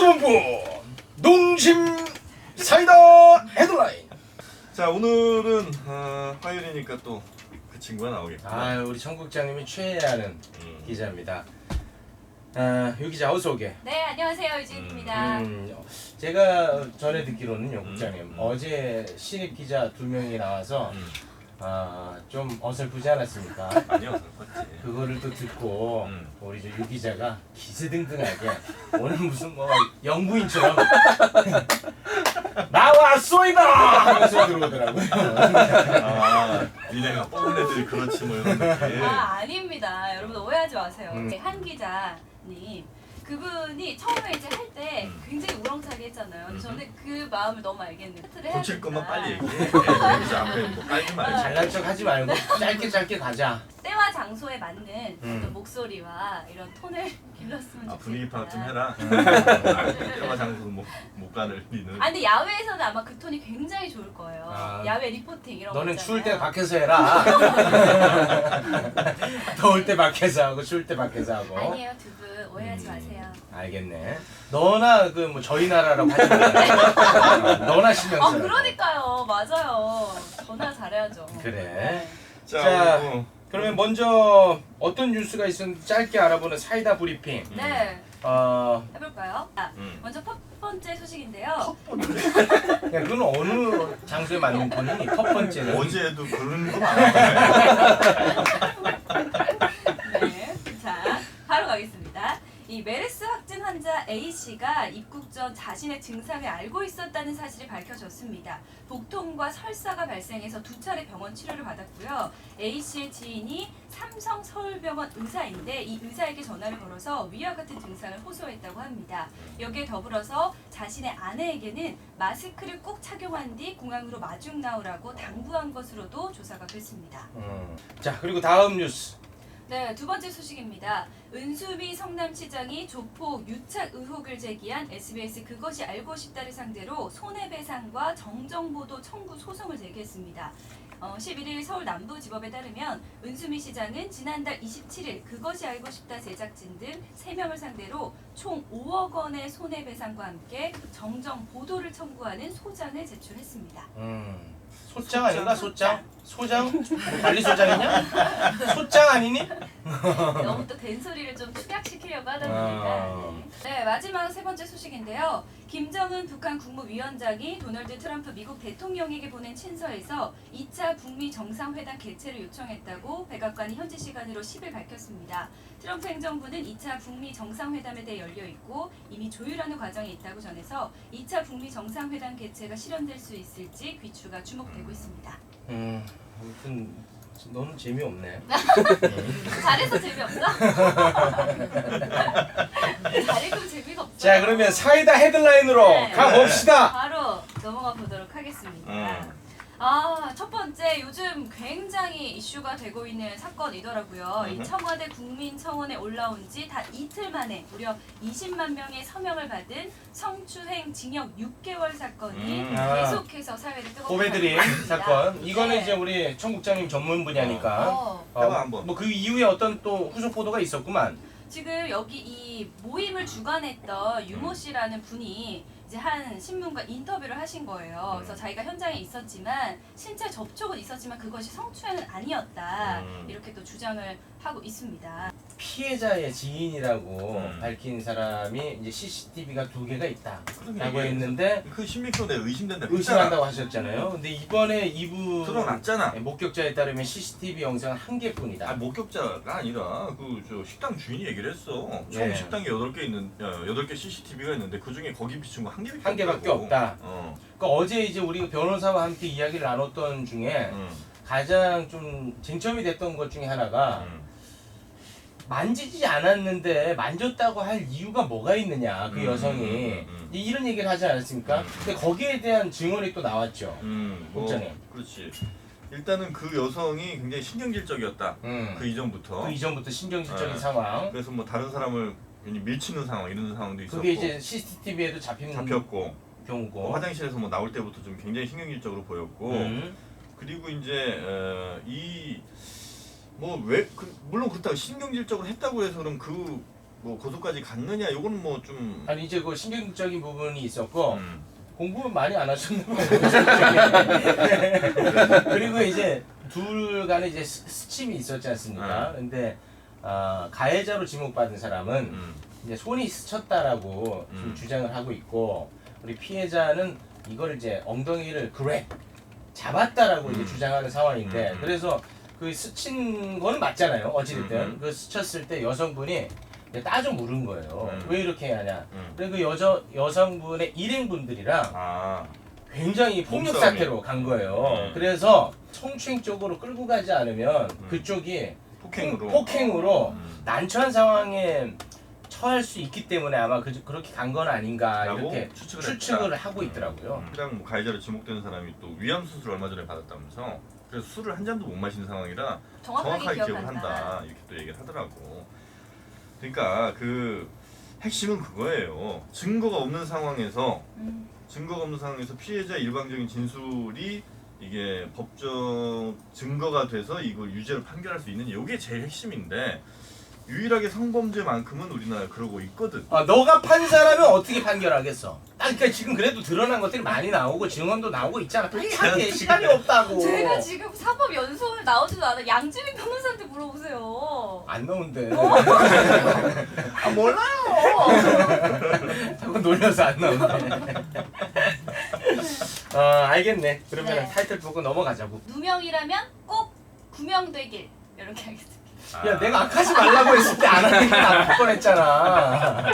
고등부 농심 사이다 헤드라인. 자, 오늘은 화요일이니까 또 그 친구가 나오겠구나. 아, 우리 청국장님이 최애하는 기자입니다. 유 기자 어서 오게. 네, 안녕하세요. 유진입니다. 제가 전에 듣기로는요, 국장님 어제 신입 기자 2명이 나와서 좀 어설프지 않았습니까? 아니요, 그렇지. 그거를 또 듣고 우리 유 기자가 기세등등하게 오늘 무슨 뭐 영부인처럼 나왔소이다 하면서 들어오더라고요. 니네가 뽑은 애들이 그렇지 뭐 이런 느낌. 아닙니다. 여러분 오해하지 마세요. 한 기자님, 그분이 처음에 이제 할 때 굉장히 우렁차게 했잖아요. 근데 저는 그 마음을 너무 알겠는데. 고칠 것만 빨리 얘기해. 여기서 앞에 뭐 깔지 말고. 잘난 척 하지 말고 짧게 가자. 때와 장소에 맞는 어떤 목소리와 이런 톤을 길렀으면 좋겠다. 분위기 파악 좀 해라. 때와 장소 못 가는 니는. 근데 야외에서는 아마 그 톤이 굉장히 좋을 거예요. 야외 리포팅 이런 거 너는 있잖아요. 추울 때 밖에서 해라. 더울 때 밖에서 하고 추울 때 밖에서 하고. 아니에요, 두 분 오해하지 마세요. 알겠네. 너나 그 뭐 저희 나라라고 하지 마. 너나 신경 써. 그러니까요. 맞아요. 전화 잘해야죠. 그래. 자, 그러면 먼저 어떤 뉴스가 있었는지 짧게 알아보는 사이다 브리핑. 네. 해볼까요? 먼저 첫 번째 소식인데요. 야, 그건 어느 장소에 맞는 톤이니? 첫 번째는. 어제도 그런 거 많았네. 네. 자, 바로 가겠습니다. 이 메르스 확진 환자 A씨가 입국 전 자신의 증상을 알고 있었다는 사실이 밝혀졌습니다. 복통과 설사가 발생해서 2차례 병원 치료를 받았고요. A씨의 지인이 삼성 서울병원 의사인데 이 의사에게 전화를 걸어서 위와 같은 증상을 호소했다고 합니다. 여기에 더불어서 자신의 아내에게는 마스크를 꼭 착용한 뒤 공항으로 마중 나오라고 당부한 것으로도 조사가 됐습니다. 자, 그리고 다음 뉴스. 네, 두 번째 소식입니다. 은수미 성남시장이 조폭 유착 의혹을 제기한 SBS 그것이 알고 싶다를 상대로 손해배상과 정정보도 청구 소송을 제기했습니다. 11일 서울 남부지법에 따르면 은수미 시장은 지난달 27일 그것이 알고 싶다 제작진 등 3명을 상대로 총 5억 원의 손해배상과 함께 정정보도를 청구하는 소장을 제출했습니다. 소장 아닌가? 소장? 소장? 관리 소장이냐? 소장 아니니? 너무 또 된소리를 좀 축약시키려고 하다 보니까. 네, 마지막 세 번째 소식인데요. 김정은 북한 국무위원장이 도널드 트럼프 미국 대통령에게 보낸 친서에서 2차 북미 정상회담 개최를 요청했다고 백악관이 현지 시간으로 10일 밝혔습니다. 트럼프 행정부는 2차 북미 정상회담에 대해 열려있고 이미 조율하는 과정에 있다고 전해서 2차 북미 정상회담 개최가 실현될 수 있을지 귀추가 주목되고 있습니다. 아무튼 너는 재미없네. 잘해서 재미없어? 잘해도 재미가 없어. 자, 그러면 사이다 헤드라인으로 네. 가봅시다. 바로 넘어가 보도록 하겠습니다. 첫 번째 요즘 굉장히 이슈가 되고 있는 사건이더라고요. 이 청와대 국민청원에 올라온 지 단 이틀 만에 무려 20만 명의 서명을 받은 성추행 징역 6개월 사건이 계속해서 사회를 뜨겁게 꼬매드린 하고 있습니다. 사건. 이거는 네. 이제 우리 청국장님 전문 분야니까. 해봐, 한번. 뭐 그 이후에 어떤 또 후속 보도가 있었구만. 지금 여기 이 모임을 주관했던 유모 씨라는 분이 이제 한 신문과 인터뷰를 하신 거예요. 그래서 자기가 현장에 있었지만 신체 접촉은 있었지만 그것이 성추행은 아니었다. 이렇게 또 주장을 하고 있습니다. 피해자의 지인이라고 밝힌 사람이 이제 CCTV가 2개가 있다라고 했는데 그 신빙성에 의심된다. 의심한다고 하셨잖아요. 근데 이번에 이분 드러났잖아. 목격자에 따르면 CCTV 영상은 1개뿐이다. 목격자가 아니라 그 저 식당 주인이 얘기를 했어. 총 네. 식당에 8개 CCTV가 있는데 그 중에 거기 비춘 거 1개밖에 한 개밖에 없다. 그러니까 어제 이제 우리 변호사와 함께 이야기를 나눴던 중에 가장 좀 쟁점이 됐던 것 중에 하나가 만지지 않았는데 만졌다고 할 이유가 뭐가 있느냐, 그 여성이 이런 얘기를 하지 않았습니까? 근데 거기에 대한 증언이 또 나왔죠. 국장님. 그렇지. 일단은 그 여성이 굉장히 신경질적이었다. 그 이전부터. 그 이전부터 신경질적인 네. 상황. 그래서 뭐 다른 사람을 괜히 밀치는 상황 이런 상황도 있었고. 그게 이제 CCTV에도 잡혔고. 경우고. 화장실에서 뭐 나올 때부터 좀 굉장히 신경질적으로 보였고. 그리고 이제 이 뭐 왜 물론 그렇다고 신경질적으로 했다고 해서 그럼 그 뭐 고소까지 갔느냐 요거는 뭐 좀 아니 이제 그 신경적인 부분이 있었고 음. 공부를 많이 안 하셨나 봐요. 그리고 이제 둘 간에 이제 스침이 있었지 않습니까? 근데 가해자로 지목받은 사람은 이제 손이 스쳤다라고 좀 주장을 하고 있고 우리 피해자는 이걸 이제 엉덩이를 그래 잡았다라고 이제 주장하는 상황인데 그래서 그 스친 거는 맞잖아요. 어찌됐든 그 스쳤을 때 여성분이 이제 따져 물은 거예요. 왜 이렇게 하냐. 그리고 그 여성분의 일행분들이랑 아 굉장히 폭력 몸싸움이. 상태로 간 거예요. 그래서 성추행 쪽으로 끌고 가지 않으면 그쪽이 폭행으로 난처한 상황에 처할 수 있기 때문에 아마 그렇게 간 건 아닌가 이렇게 추측을 하고 있더라고요. 해당 뭐 가해자로 지목되는 사람이 또 위암 수술 얼마 전에 받았다면서 그래서 술을 한 잔도 못 마시는 상황이라 정확하게 기억을 한다 이렇게 또 얘기를 하더라고. 그러니까 그 핵심은 그거예요. 증거가 없는 상황에서 피해자 일방적인 진술이 이게 법적 증거가 돼서 이걸 유죄로 판결할 수 있는 이게 제일 핵심인데 유일하게 성범죄만큼은 우리나라에 그러고 있거든. 너가 판사라면 어떻게 판결하겠어? 그러니까 지금 그래도 드러난 것들이 많이 나오고 증언도 나오고 있잖아. 빨리 하게 시간이 없다고. 제가 지금 사법 연수원을 나오지도 않아. 양지민 변호사한테 물어보세요. 안 나온대. 몰라요. 자꾸 놀려서 안 나온대. 알겠네. 그러면 네. 타이틀 보고 넘어가자고. 누명이라면 꼭 구명되길 이렇게 하겠습니다. 야, 내가 아까 하지 말라고 했을 때 안 하는 게 나쁠 뻔했잖아.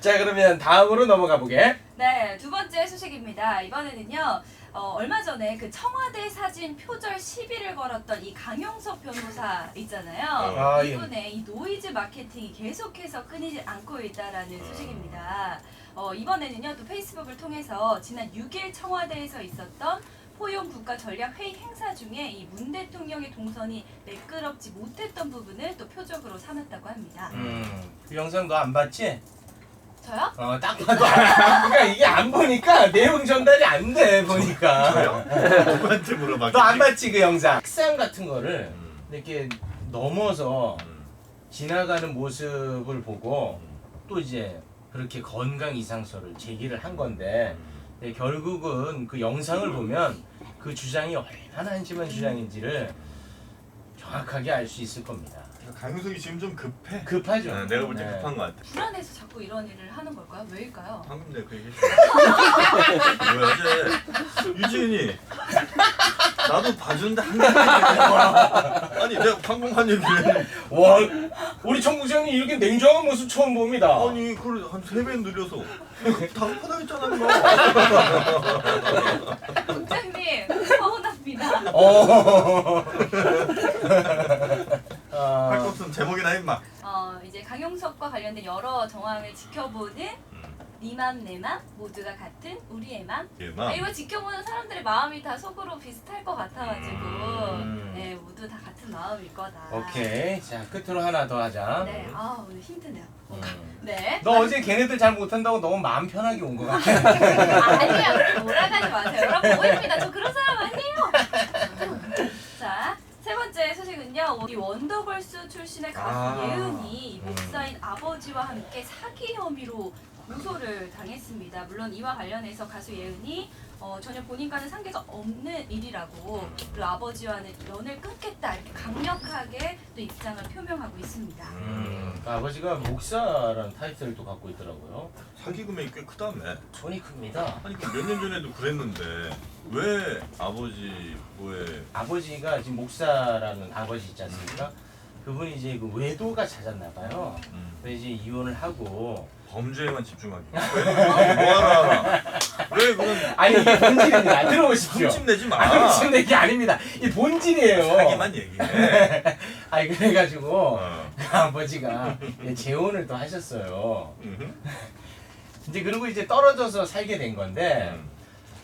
자, 그러면 다음으로 넘어가 보게. 네, 두 번째 소식입니다. 이번에는요. 얼마 전에 그 청와대 사진 표절 시비를 걸었던 이 강용석 변호사 있잖아요. 이분의 이 노이즈 마케팅이 계속해서 끊이지 않고 있다라는 소식입니다. 이번에는요 또 페이스북을 통해서 지난 6일 청와대에서 있었던 포용 국가 전략 회의 행사 중에 이 문 대통령의 동선이 매끄럽지 못했던 부분을 또 표적으로 삼았다고 합니다. 그 영상 너 안 봤지? 저요? 딱 봐도 그러니까 이게 안 보니까 내용 전달이 안 돼 보니까. 누구한테 물어봐. 너 안 봤지 그 영상? 책상 같은 거를 이렇게 넘어서 지나가는 모습을 보고 또 이제 그렇게 건강 이상서를 제기를 한 건데 결국은 그 영상을 보면 그 주장이 얼마나 한심한 주장인지를 정확하게 알 수 있을 겁니다. 강용석이 지금 좀 급해. 급하죠. 내가 볼 때 급한 것 같아. 불안해서 자꾸 이런 일을 하는 걸까요? 왜일까요? 방금 내가 그 얘기했어. 뭐야 어제 유지은이 나도 봐주는데 한 개도 아니 내가 방금 한 얘기를 와, 우리 청 부장님 이렇게 냉정한 모습 처음 봅니다. 아니 그걸 한 3배 늘려서 다급하다 했잖아 너. 국장님 서운합니다. 할 거 없으면 제목이나 해마. 이제 강용석과 관련된 여러 정황을 지켜보는 니맘 내맘 모두가 같은 우리의 맘. 이거 지켜보는 사람들의 마음이 다 속으로 비슷할 것 같아가지고 네 모두 다 같은 마음일 거다. 오케이. 자, 끝으로 하나 더 하자. 네, 오늘 힘드네요. 네. 너 어제 걔네들 잘 못한다고 너무 마음 편하게 온 것 같아. 아니에요. 그렇게 몰아가지 마세요. 여러분 오해입니다. 저 그런 사람 아니에요. 자. 세 번째 소식은요. 이 원더걸스 출신의 가수 예은이 이 목사인 아버지와 함께 사기 혐의로 고소를 당했습니다. 물론 이와 관련해서 가수 예은이 전혀 본인과는 상관가 없는 일이라고 그리고 아버지와는 연을 끊겠다 이렇게 강력하게 또 입장을 표명하고 있습니다. 아버지가 목사라는 타이틀을 또 갖고 있더라고요. 사기 금액이 꽤 크다며. 손이 큽니다. 아니 몇 년 전에도 그랬는데 왜 아버지 뭐에 아버지가 지금 목사라는 아버지 있지 않습니까? 그분이 이제 그 외도가 잦았나 봐요. 그래서 이제 이혼을 하고 범죄에만 집중하기. 왜 뭐하라? 왜 그건 아니 이게 본질입니다. 들어보십시오. 흠집 내지 마. 흠집 내기 아닙니다. 이 본질이에요. 사기만 얘기해. 아니 그래가지고 그 아버지가 재혼을 또 하셨어요. 이제 그리고 이제 떨어져서 살게 된 건데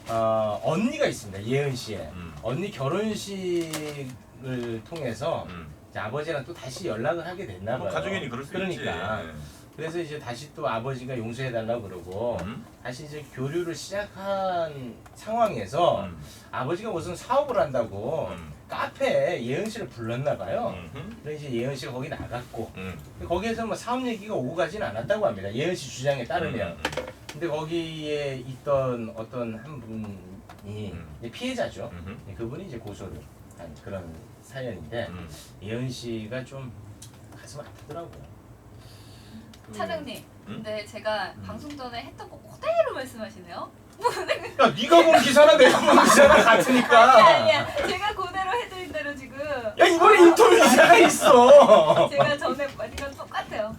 언니가 있습니다. 예은 씨의 언니 결혼식을 통해서 이제 아버지랑 또 다시 연락을 하게 됐나 봐요. 가족이니 그럴 수 그러니까. 있지. 그래서 이제 다시 또 아버지가 용서해달라고 그러고 다시 이제 교류를 시작한 상황에서 아버지가 무슨 사업을 한다고 카페에 예은 씨를 불렀나 봐요. 음흠. 그래서 이제 예은 씨가 거기 나갔고 음. 근데 거기에서 뭐 사업 얘기가 오고 가진 않았다고 합니다. 예은 씨 주장에 따르면. 근데 거기에 있던 어떤 한 분이 이제 피해자죠. 음흠. 그분이 이제 고소를 한 그런 사연인데 예은 씨가 좀 가슴 아프더라고요. 차장님, 음? 근데 제가 방송 전에 했던 거 그대로 말씀하시네요. 야, 네가 본 기사나 내가 본 기사나 같으니까. 아니야, 제가 그대로 해드린 대로 지금. 야, 이번에 인터뷰 기사가 있어. 제가 전에 이건 똑같아요.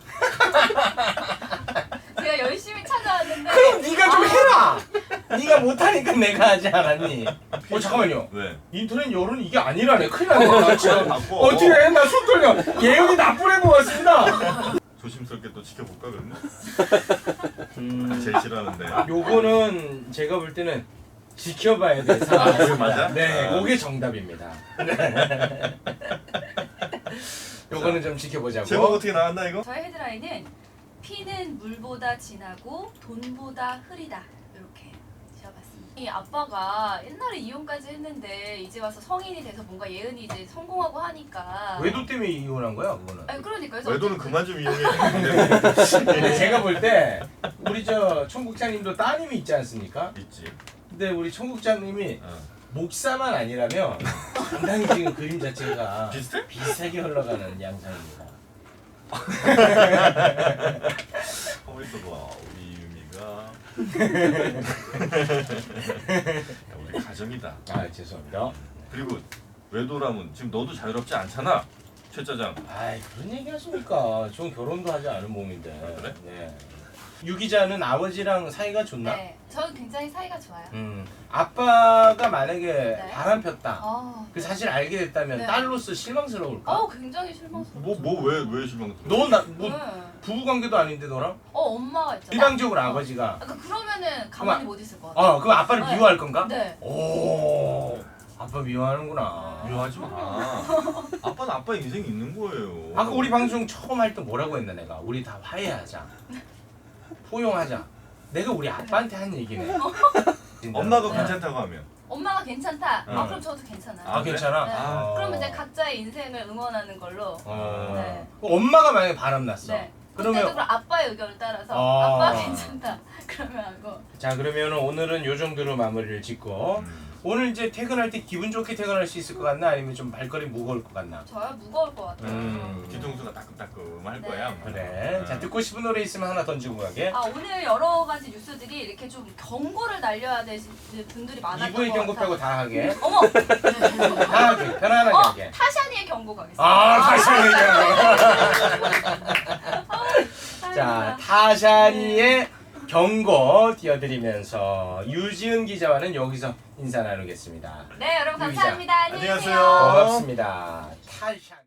제가 열심히 찾아왔는데. 그럼 네가 좀 해라. 네가 못하니까 내가 하지 않았니? 잠깐만요. 왜? 인터넷 여론 이게 아니라네. 큰일 났네. 나 지금 바꿔. 어떻게 해? 나 손 떨려. 예은이 나쁜 애것 같습니다. 조심스럽게 또 지켜볼까 그러면? 제일 싫어하는데. 요거는 제가 볼 때는 지켜봐야 될 상황입니다. 맞아? 네, 아. 그게 정답입니다. 요거는 좀 지켜보자고. 제목 어떻게 나왔나 이거? 저의 헤드라인은 피는 물보다 진하고 돈보다 흐리다. 이렇게 지어봤습니다. 이 아빠가 옛날에 이혼까지 했는데 이제 와서 성인이 돼서 뭔가 예은이 이제 성공하고 하니까. 외도 때문에 이혼한 거야, 그거는. 아니 그러니까요. 그래서 외도는 그만 좀 이용해. 근데 제가 볼 때 우리 저 총국장님도 따님이 있지 않습니까? 있지. 근데 우리 총국장님이 어. 목사만 아니라면 상당히 지금 그림 자체가 비슷해? 비슷하게 흘러가는 양상입니다. 가만히 있어봐. 우리 유미가. 야, 우리 가정이다. 아, 죄송합니다. 그리고 외도라면 지금 너도 자유롭지 않잖아. 최 짜장. 아이, 그런 얘기 하십니까? 전 결혼도 하지 않은 몸인데. 아, 그래? 네. 유 기자는 아버지랑 사이가 좋나? 네, 저는 굉장히 사이가 좋아요. 아빠가 만약에 네. 바람 폈다. 아, 그 사실 알게 됐다면 네. 딸로서 실망스러울까? 굉장히 실망스러워. 왜 실망스러워? 너 네. 부부 관계도 아닌데 너랑? 엄마가 있잖아. 일방적으로 아버지가. 그러면은 가만히 못 있을 것 같아. 그럼 아빠를 네. 미워할 건가? 네. 오, 아빠 미워하는구나. 미워하지 마. 아빠는 아빠 인생이 있는 거예요. 아까 우리 방송 처음 할 때 뭐라고 했나 내가? 우리 다 화해하자. 포용하자. 내가 우리 아빠한테 한 얘기네. 엄마가 네. 괜찮다고 하면. 엄마가 괜찮다. 어. 그럼 저도 괜찮아요. 아, 괜찮아? 네. 아. 그러면 이제 각자의 인생을 응원하는 걸로. 네. 엄마가 만약에 바람났어. 네. 그러면 그때도 그럼 아빠의 의견을 따라서 아. 아빠가 괜찮다. 그러면 하고. 자, 그러면 오늘은 요 정도로 마무리를 짓고 오늘 이제 퇴근할 때 기분 좋게 퇴근할 수 있을 것 같나? 아니면 좀 발걸이 무거울 것 같나? 저야 무거울 것 같아요. 뒤통수가 따끔따끔할 네. 거야. 그래. 자, 듣고 싶은 노래 있으면 하나 던지고 가게. 오늘 여러 가지 뉴스들이 이렇게 좀 경고를 날려야 되시는 분들이 많았던 것 2부의 같아요. 경고 빼고 다 하게. 어머! 다 하게. 편안하게 하게. 타샤니의 경고 가겠습니다. 다시 얘기하자. 자, 타샤니의 경고 띄워드리면서 유지은 기자와는 여기서 인사 나누겠습니다. 네, 여러분 유기자. 감사합니다. 안녕히 안녕히 계세요. 가세요. 고맙습니다. 타샤니.